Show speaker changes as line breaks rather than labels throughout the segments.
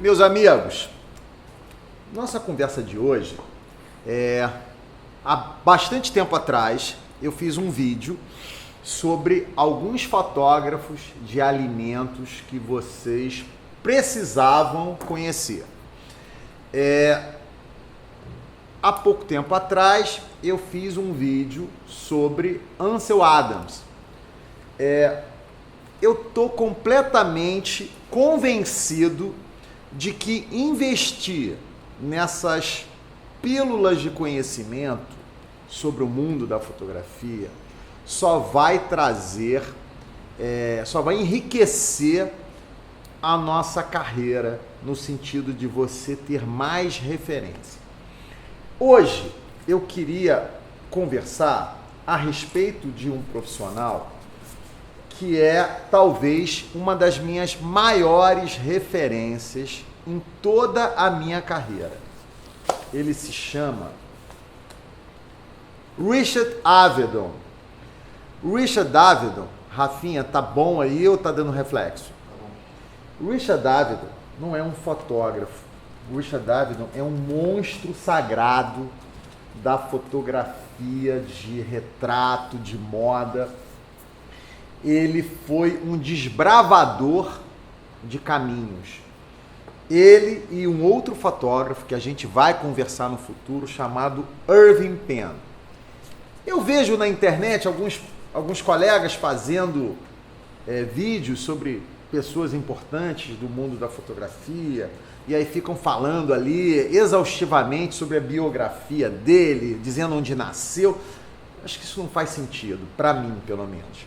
meus amigos, nossa conversa de hoje há bastante tempo atrás eu fiz um vídeo sobre alguns fotógrafos de alimentos que vocês precisavam conhecer. Há pouco tempo atrás eu fiz um vídeo sobre Ansel Adams. Eu estou completamente convencido de que investir nessas pílulas de conhecimento sobre o mundo da fotografia só vai trazer, só vai enriquecer a nossa carreira no sentido de você ter mais referência. Hoje eu queria conversar a respeito de um profissional que é talvez uma das minhas maiores referências em toda a minha carreira. Ele se chama Richard Avedon. Richard Avedon, Rafinha, tá bom aí ou tá dando reflexo? Tá bom. Richard Avedon não é um fotógrafo. Richard Avedon é um monstro sagrado da fotografia de retrato, de moda. Ele foi um desbravador de caminhos. Ele e um outro fotógrafo que a gente vai conversar no futuro, chamado Irving Penn. Eu vejo na internet alguns colegas fazendo vídeos sobre pessoas importantes do mundo da fotografia, e aí ficam falando ali exaustivamente sobre a biografia dele, dizendo onde nasceu. Acho que isso não faz sentido, para mim pelo menos.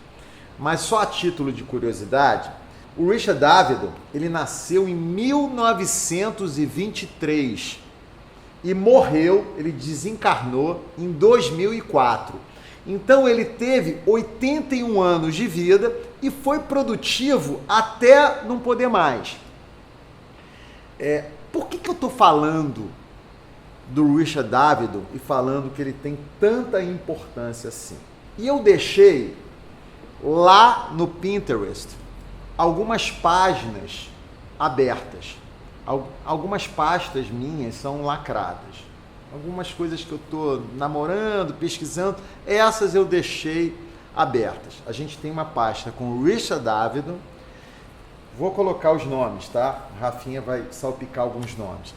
Mas só a título de curiosidade, o Richard Avedon, ele nasceu em 1923 e morreu, ele desencarnou em 2004. Então ele teve 81 anos de vida e foi produtivo até não poder mais. Por que eu estou falando do Richard Avedon e falando que ele tem tanta importância assim? E eu deixei lá no Pinterest algumas páginas abertas. Algumas pastas minhas são lacradas. Algumas coisas que eu estou namorando, pesquisando, essas eu deixei abertas. A gente tem uma pasta com o Richard Avedon. Vou colocar os nomes, tá? Rafinha vai salpicar alguns nomes.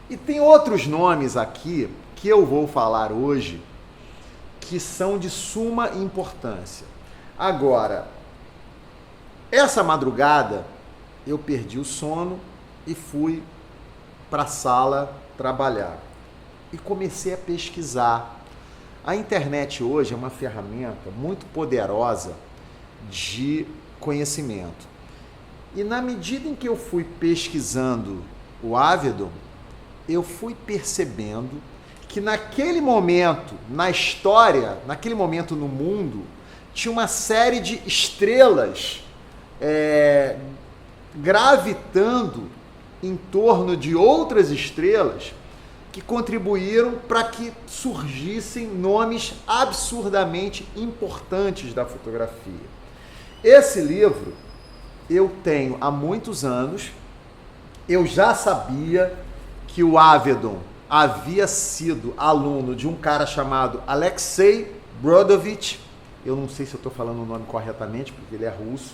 E tem outros nomes aqui que eu vou falar hoje que são de suma importância. Agora, essa madrugada eu perdi o sono e fui para a sala trabalhar. E comecei a pesquisar. A internet hoje é uma ferramenta muito poderosa de conhecimento. E na medida em que eu fui pesquisando o Avedon, eu fui percebendo que naquele momento, na história, naquele momento no mundo, tinha uma série de estrelas gravitando em torno de outras estrelas que contribuíram para que surgissem nomes absurdamente importantes da fotografia. Esse livro eu tenho há muitos anos. Eu já sabia que o Avedon havia sido aluno de um cara chamado Alexei Brodovitch. Eu não sei se eu estou falando o nome corretamente, porque ele é russo.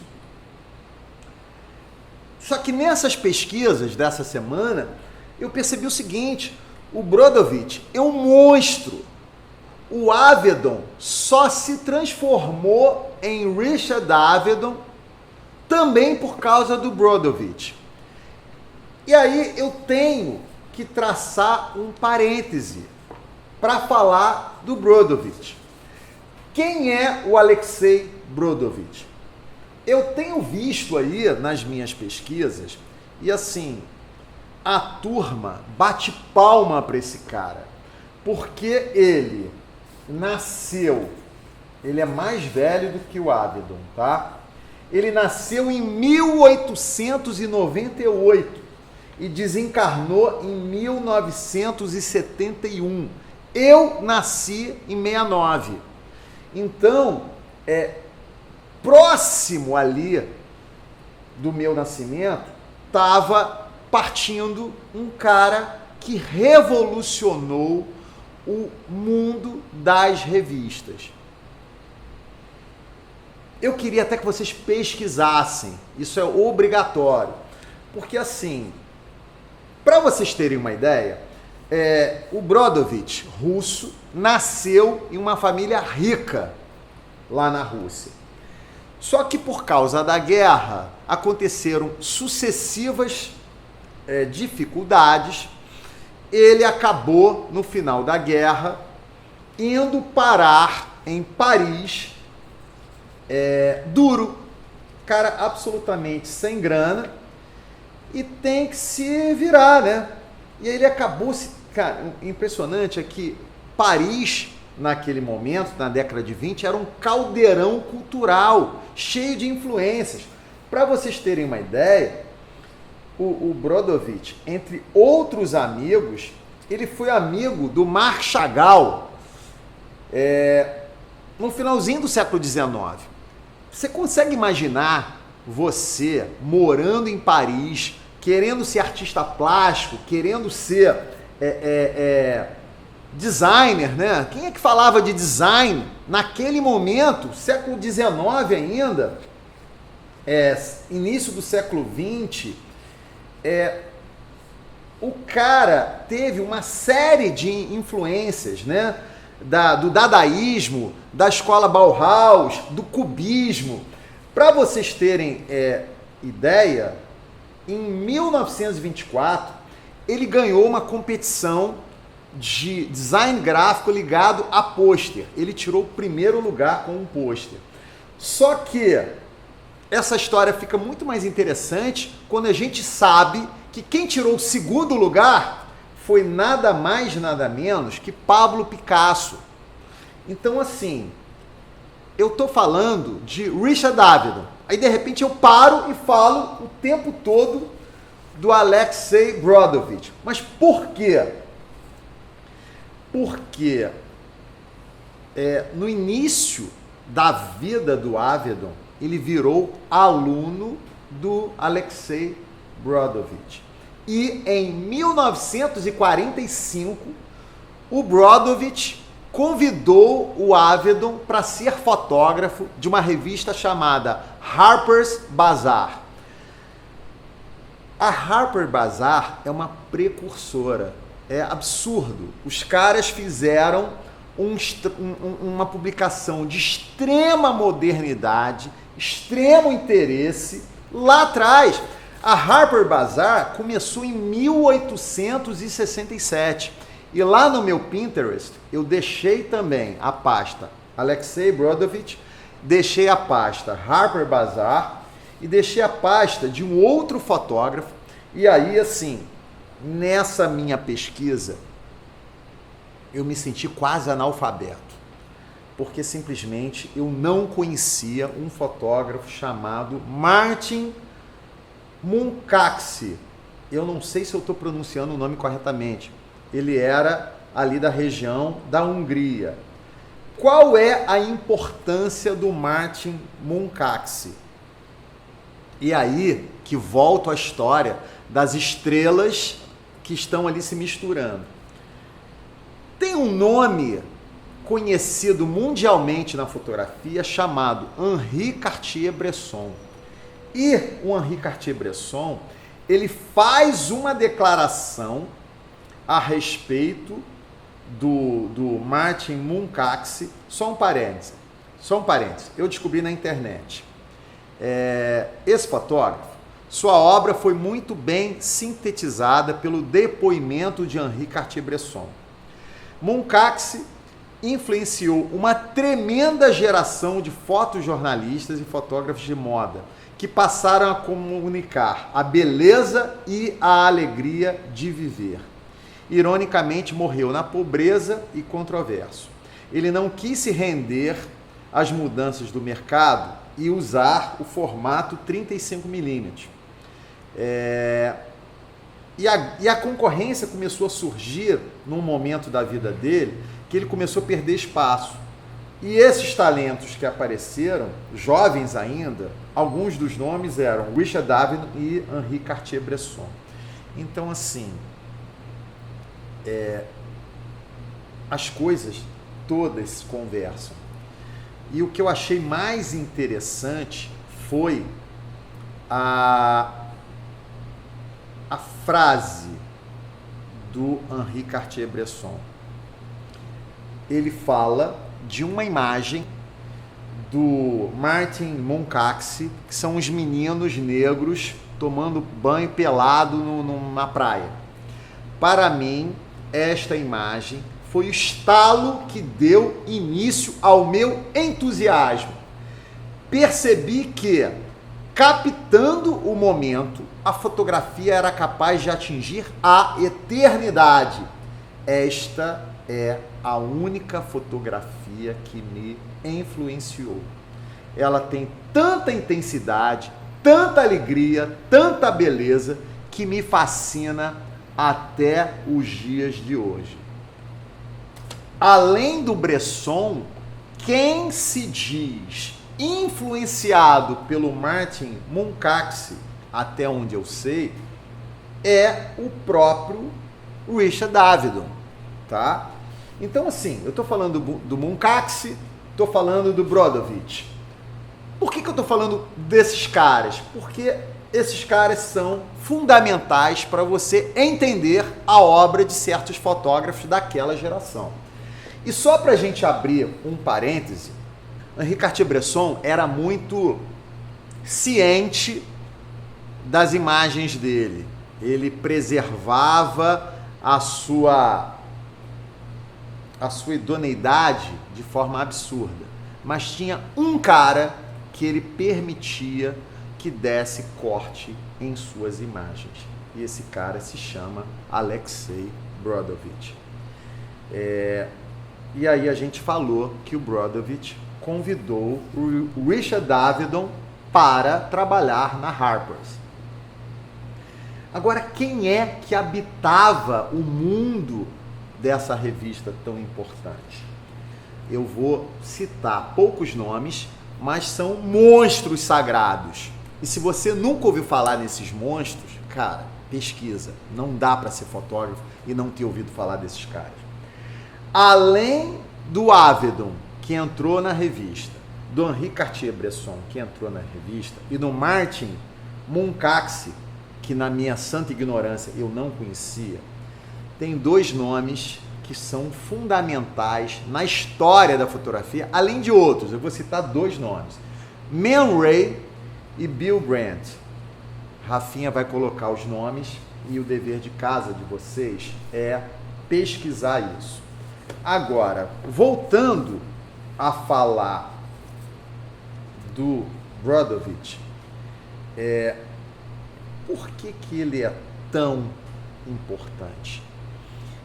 Só que nessas pesquisas dessa semana, eu percebi o seguinte: o Brodovitch é um monstro. O Avedon só se transformou em Richard Avedon também por causa do Brodovitch. E aí eu tenho que traçar um parêntese para falar do Brodovitch. Quem é o Alexei Brodovitch? Eu tenho visto aí nas minhas pesquisas, e assim, a turma bate palma para esse cara, porque ele nasceu, ele é mais velho do que o Avedon, tá? Ele nasceu em 1898 e desencarnou em 1971. Eu nasci em 69. Então, próximo ali do meu nascimento, estava partindo um cara que revolucionou o mundo das revistas. Eu queria até que vocês pesquisassem, isso é obrigatório, porque assim, para vocês terem uma ideia, o Brodovitch, russo, nasceu em uma família rica lá na Rússia. Só que por causa da guerra aconteceram sucessivas dificuldades. Ele acabou, no final da guerra, indo parar em Paris, duro, cara absolutamente sem grana, e tem que se virar, né? E ele acabou se... Cara, impressionante é que Paris, naquele momento, na década de 20, era um caldeirão cultural, cheio de influências. Para vocês terem uma ideia, o Brodovitch, entre outros amigos, ele foi amigo do Marc Chagall, no finalzinho do século XIX. Você consegue imaginar você morando em Paris, querendo ser artista plástico, querendo ser designer, né? Quem é que falava de design naquele momento, século XIX ainda, início do século XX? O cara teve uma série de influências, né? Do dadaísmo, da escola Bauhaus, do cubismo. Para vocês terem ideia, em 1924, ele ganhou uma competição de design gráfico ligado a pôster. Ele tirou o primeiro lugar com um pôster. Só que essa história fica muito mais interessante quando a gente sabe que quem tirou o segundo lugar foi nada mais, nada menos que Pablo Picasso. Então, assim, eu tô falando de Richard Avedon. Aí, de repente, eu paro e falo o tempo todo do Alexei Brodovitch. Mas por quê? Porque no início da vida do Avedon, ele virou aluno do Alexei Brodovitch. E em 1945, o Brodovitch convidou o Avedon para ser fotógrafo de uma revista chamada Harper's Bazaar. A Harper's Bazaar é uma precursora, é absurdo. Os caras fizeram uma publicação de extrema modernidade, extremo interesse lá atrás. A Harper's Bazaar começou em 1867 e lá no meu Pinterest eu deixei também a pasta Alexei Brodovitch, deixei a pasta Harper's Bazaar e deixei a pasta de um outro fotógrafo. E aí, assim, nessa minha pesquisa, eu me senti quase analfabeto, porque simplesmente eu não conhecia um fotógrafo chamado Martin Munkacsy. Eu não sei se eu estou pronunciando o nome corretamente. Ele era ali da região da Hungria. Qual é a importância do Martin Munkacsy? E aí que volto à história das estrelas que estão ali se misturando. Tem um nome conhecido mundialmente na fotografia chamado Henri Cartier-Bresson. E o Henri Cartier-Bresson, ele faz uma declaração a respeito do Martin Munkacsy. Só um parênteses. Eu descobri na internet. Esse fotógrafo, sua obra foi muito bem sintetizada pelo depoimento de Henri Cartier-Bresson. Munkacsy influenciou uma tremenda geração de fotojornalistas e fotógrafos de moda que passaram a comunicar a beleza e a alegria de viver. Ironicamente, morreu na pobreza e controverso. Ele não quis se render às mudanças do mercado e usar o formato 35mm. E a concorrência começou a surgir num momento da vida dele que ele começou a perder espaço. E esses talentos que apareceram, jovens ainda, alguns dos nomes eram Richard Avedon e Henri Cartier-Bresson. Então, assim, as coisas todas conversam. E o que eu achei mais interessante foi a frase do Henri Cartier-Bresson. Ele fala de uma imagem do Martin Moncaxe, que são os meninos negros tomando banho pelado na praia. Para mim, esta imagem foi o estalo que deu início ao meu entusiasmo. Percebi que, captando o momento, a fotografia era capaz de atingir a eternidade. Esta é a única fotografia que me influenciou. Ela tem tanta intensidade, tanta alegria, tanta beleza, que me fascina até os dias de hoje. Além do Bresson, quem se diz influenciado pelo Martin Moncaxe, até onde eu sei, é o próprio Richard Avedon, tá? Então, assim, eu estou falando do Moncaxe, estou falando do Brodovitch. Por que eu estou falando desses caras? Porque esses caras são fundamentais para você entender a obra de certos fotógrafos daquela geração. E só para a gente abrir um parêntese, Henri Cartier-Bresson era muito ciente das imagens dele. Ele preservava a sua idoneidade de forma absurda. Mas tinha um cara que ele permitia que desse corte em suas imagens. E esse cara se chama Alexei Brodovitch. E aí a gente falou que o Brodovitch convidou o Richard Avedon para trabalhar na Harper's. Agora, quem é que habitava o mundo dessa revista tão importante? Eu vou citar poucos nomes, mas são monstros sagrados. E se você nunca ouviu falar nesses monstros, cara, pesquisa. Não dá para ser fotógrafo e não ter ouvido falar desses caras. Além do Avedon, que entrou na revista, do Henri Cartier-Bresson, que entrou na revista, e do Martin Moncaxe, que na minha santa ignorância eu não conhecia, tem dois nomes que são fundamentais na história da fotografia, além de outros. Eu vou citar dois nomes: Man Ray e Bill Brandt. Rafinha vai colocar os nomes e o dever de casa de vocês é pesquisar isso. Agora, voltando a falar do Brodovitch, por que ele é tão importante?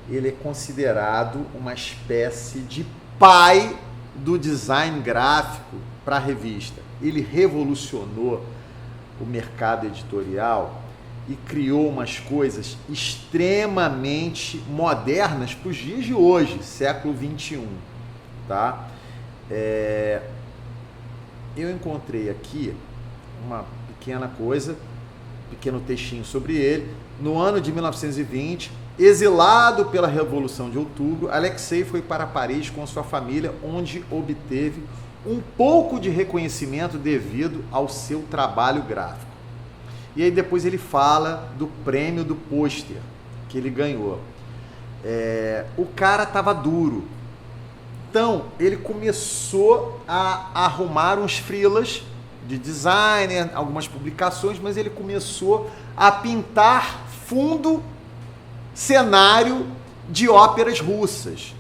Ele é considerado uma espécie de pai do design gráfico para a revista. Ele revolucionou o mercado editorial e criou umas coisas extremamente modernas para os dias de hoje, século XXI, tá? Eu encontrei aqui uma pequena coisa, pequeno textinho sobre ele. No ano de 1920, exilado pela Revolução de Outubro, Alexei foi para Paris com sua família, onde obteve um pouco de reconhecimento devido ao seu trabalho gráfico. E aí depois ele fala do prêmio do pôster que ele ganhou. O cara estava duro. Então, ele começou a arrumar uns freelas de designer, algumas publicações, mas ele começou a pintar fundo, cenário de óperas russas.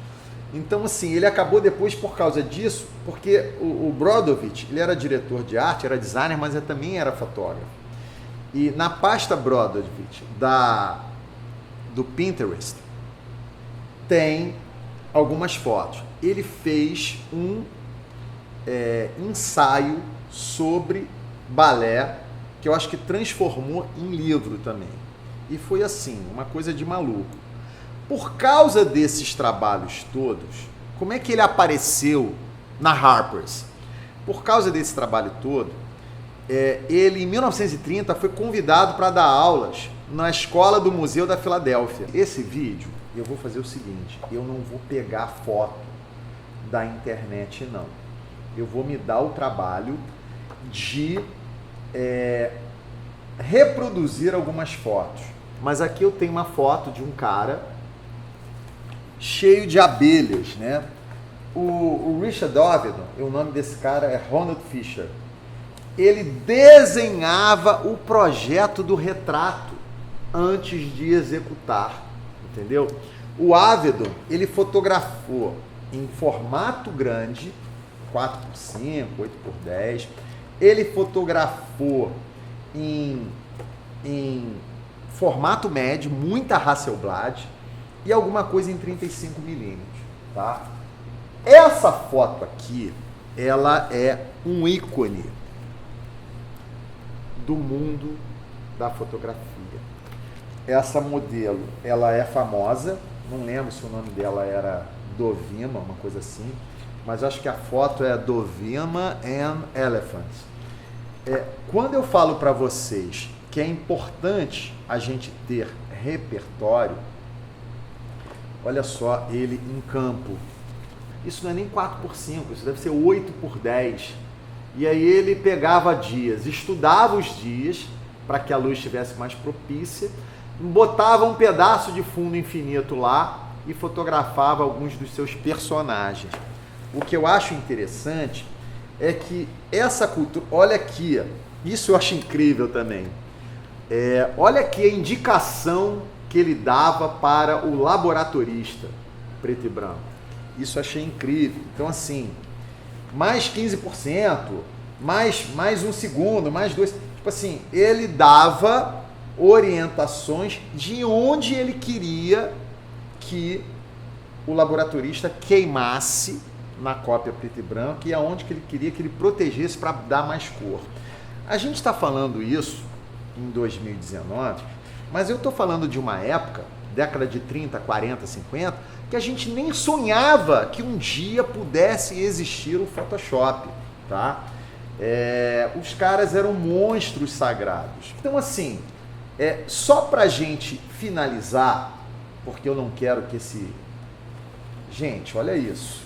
Então, assim, ele acabou depois, por causa disso, porque o Brodovitch, ele era diretor de arte, era designer, mas ele também era fotógrafo. E na pasta Brodovitch do Pinterest tem algumas fotos. Ele fez um ensaio sobre balé, que eu acho que transformou em livro também. E foi assim, uma coisa de maluco. Por causa desses trabalhos todos, como é que ele apareceu na Harper's? Por causa desse trabalho todo, ele, em 1930, foi convidado para dar aulas na escola do Museu da Filadélfia. Esse vídeo, eu vou fazer o seguinte, eu não vou pegar foto da internet, não. Eu vou me dar o trabalho de reproduzir algumas fotos. Mas aqui eu tenho uma foto de um cara cheio de abelhas, né? O Richard Avedon, o nome desse cara é Ronald Fisher. Ele desenhava o projeto do retrato antes de executar, entendeu? O Avedon, ele fotografou em formato grande, 4x5, 8x10. Ele fotografou em formato médio, muita Hasselblad e alguma coisa em 35mm, tá? Essa foto aqui, ela é um ícone do mundo da fotografia. Essa modelo, ela é famosa, não lembro se o nome dela era Dovima, uma coisa assim, mas acho que a foto é Dovima and Elephant. Quando eu falo para vocês que é importante a gente ter repertório, olha só ele em campo. Isso não é nem 4x5, isso deve ser 8x10. E aí ele pegava dias, estudava os dias para que a luz estivesse mais propícia, botava um pedaço de fundo infinito lá e fotografava alguns dos seus personagens. O que eu acho interessante é que essa cultura... Olha aqui, isso eu acho incrível também. Olha aqui a indicação que ele dava para o laboratorista, preto e branco. Isso eu achei incrível. Então, assim, mais 15%, mais 1 segundo, mais 2... Tipo assim, ele dava orientações de onde ele queria que o laboratorista queimasse na cópia preto e branco e aonde que ele queria que ele protegesse para dar mais cor. A gente está falando isso em 2019, mas eu estou falando de uma época, década de 30, 40, 50, que a gente nem sonhava que um dia pudesse existir o Photoshop, tá? Os caras eram monstros sagrados. Então, assim, só para a gente finalizar, porque eu não quero que esse... Gente, olha isso.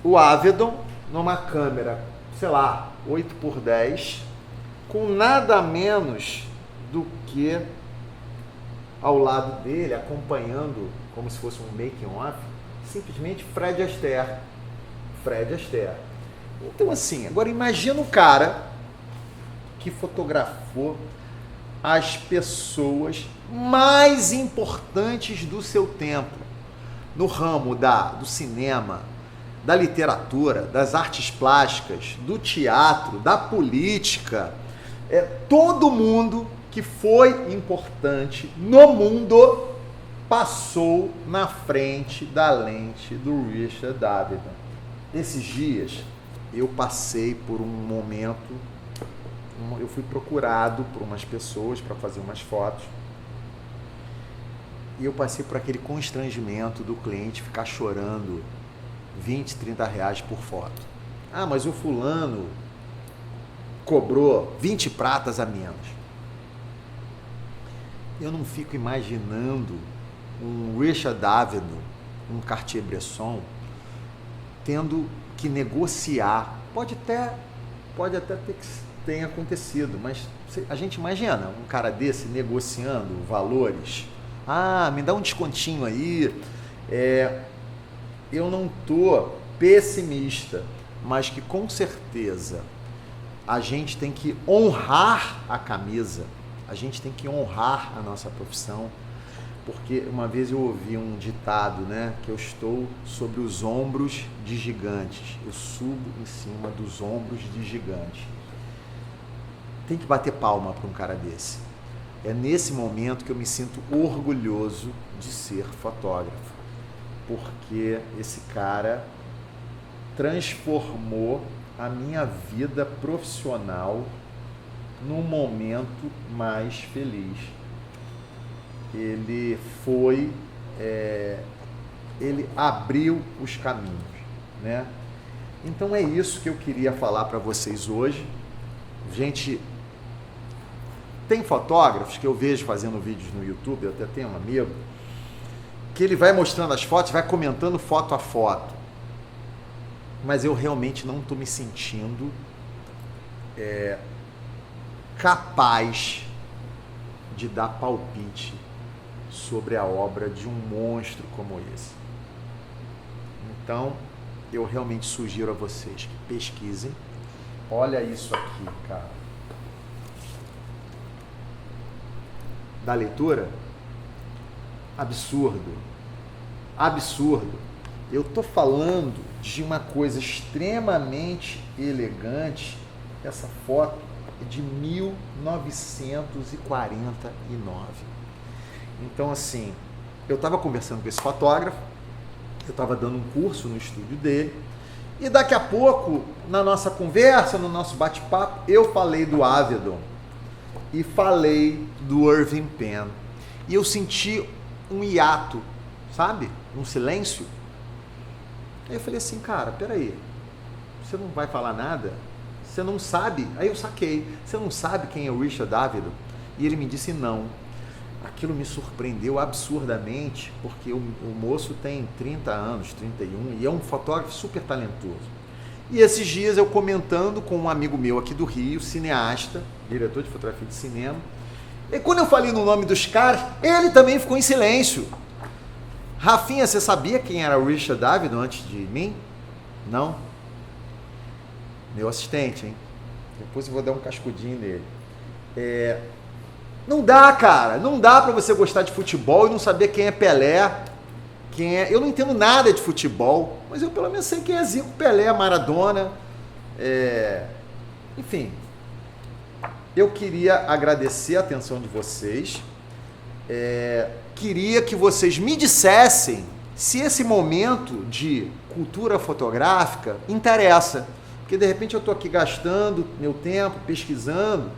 O Avedon, numa câmera, sei lá, 8x10, com nada menos do que ao lado dele, acompanhando, como se fosse um making-off, simplesmente Fred Astaire. Fred Astaire. Então, assim, agora imagina o cara que fotografou as pessoas mais importantes do seu tempo, no ramo do cinema, da literatura, das artes plásticas, do teatro, da política. Todo mundo que foi importante no mundo passou na frente da lente do Richard Avedon. Esses dias eu passei por um momento, eu fui procurado por umas pessoas para fazer umas fotos e eu passei por aquele constrangimento do cliente ficar chorando 20, 30 reais por foto. Ah, mas o fulano cobrou 20 pratas a menos. Eu não fico imaginando um Richard Avedon, um Cartier-Bresson, tendo que negociar. Pode até ter que tenha acontecido, mas a gente imagina um cara desse negociando valores. Ah, me dá um descontinho aí. Eu não estou pessimista, mas que com certeza a gente tem que honrar a camisa, a gente tem que honrar a nossa profissão, porque uma vez eu ouvi um ditado, né, que eu estou sobre os ombros de gigantes, eu subo em cima dos ombros de gigantes. Tem que bater palma para um cara desse. É nesse momento que eu me sinto orgulhoso de ser fotógrafo, porque esse cara transformou a minha vida profissional num momento mais feliz. Ele abriu os caminhos, né? Então é isso que eu queria falar para vocês hoje. Gente, Tem fotógrafos que eu vejo fazendo vídeos no YouTube, eu até tenho um amigo, que ele vai mostrando as fotos, vai comentando foto a foto. Mas eu realmente não estou me sentindo capaz de dar palpite sobre a obra de um monstro como esse. Então, eu realmente sugiro a vocês que pesquisem. Olha isso aqui, cara. Da leitura? Absurdo. Absurdo. Eu tô falando de uma coisa extremamente elegante. Essa foto é de 1949. Então, assim, eu estava conversando com esse fotógrafo, eu estava dando um curso no estúdio dele, e daqui a pouco, na nossa conversa, no nosso bate-papo, eu falei do Avedon e falei do Irving Penn. E eu senti um hiato, sabe? Um silêncio. Aí eu falei assim, cara, peraí, você não vai falar nada? Você não sabe? Aí eu saquei. Você não sabe quem é o Richard Avedon? E ele me disse não. Aquilo me surpreendeu absurdamente, porque o moço tem 30 anos, 31, e é um fotógrafo super talentoso. E esses dias eu comentando com um amigo meu aqui do Rio, cineasta, diretor de fotografia de cinema, e quando eu falei no nome dos caras, ele também ficou em silêncio. Rafinha, você sabia quem era o Richard Avedon antes de mim? Não? Meu assistente, hein? Depois eu vou dar um cascudinho nele. Não dá, cara. Não dá pra você gostar de futebol e não saber quem é Pelé, quem é... Eu não entendo nada de futebol, mas eu pelo menos sei quem é Zico, Pelé, Maradona. Enfim, eu queria agradecer a atenção de vocês. Queria que vocês me dissessem se esse momento de cultura fotográfica interessa. Porque de repente eu estou aqui gastando meu tempo, pesquisando,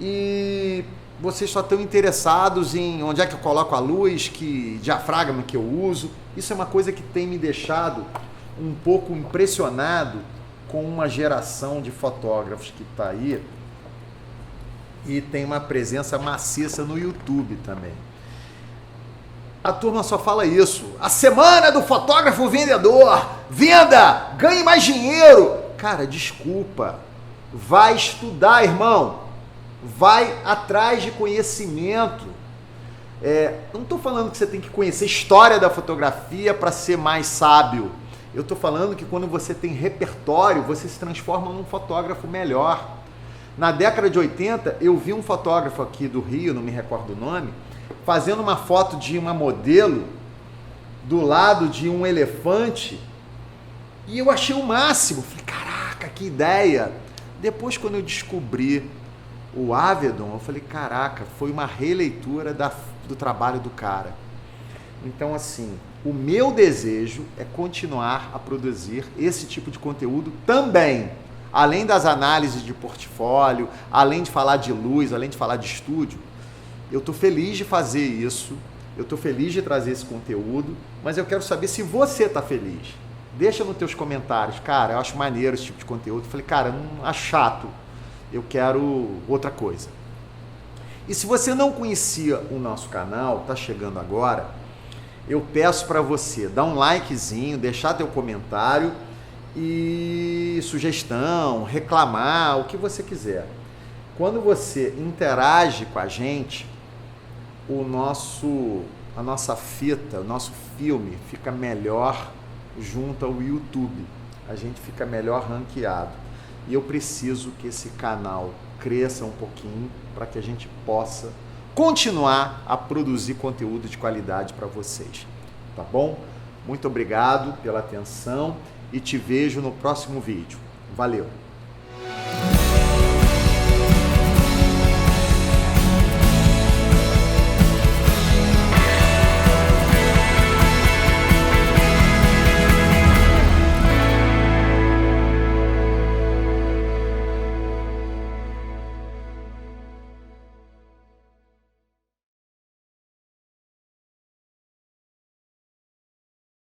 e vocês só estão interessados em onde é que eu coloco a luz, que diafragma que eu uso. Isso é uma coisa que tem me deixado um pouco impressionado com uma geração de fotógrafos que está aí e tem uma presença maciça no YouTube também. A turma só fala isso. A semana do fotógrafo vendedor. Venda! Ganhe mais dinheiro! Cara, desculpa. Vai estudar, irmão. Vai atrás de conhecimento. Não estou falando que você tem que conhecer história da fotografia para ser mais sábio. Eu estou falando que quando você tem repertório, você se transforma num fotógrafo melhor. Na década de 80, eu vi um fotógrafo aqui do Rio, não me recordo o nome, fazendo uma foto de uma modelo do lado de um elefante, e eu achei o máximo. Falei, caraca, que ideia! Depois, quando eu descobri o Avedon, eu falei, caraca, foi uma releitura do trabalho do cara. Então, assim, o meu desejo é continuar a produzir esse tipo de conteúdo também. Além das análises de portfólio, além de falar de luz, além de falar de estúdio, eu estou feliz de fazer isso, eu estou feliz de trazer esse conteúdo, mas eu quero saber se você está feliz. Deixa nos teus comentários, cara, eu acho maneiro esse tipo de conteúdo. Eu falei, cara, não acho chato, eu quero outra coisa. E se você não conhecia o nosso canal, está chegando agora, eu peço para você dar um likezinho, deixar teu comentário e sugestão, reclamar, o que você quiser. Quando você interage com a gente, a nossa fita, o nosso filme fica melhor junto ao YouTube. A gente fica melhor ranqueado. E eu preciso que esse canal cresça um pouquinho para que a gente possa continuar a produzir conteúdo de qualidade para vocês. Tá bom? Muito obrigado pela atenção e te vejo no próximo vídeo. Valeu!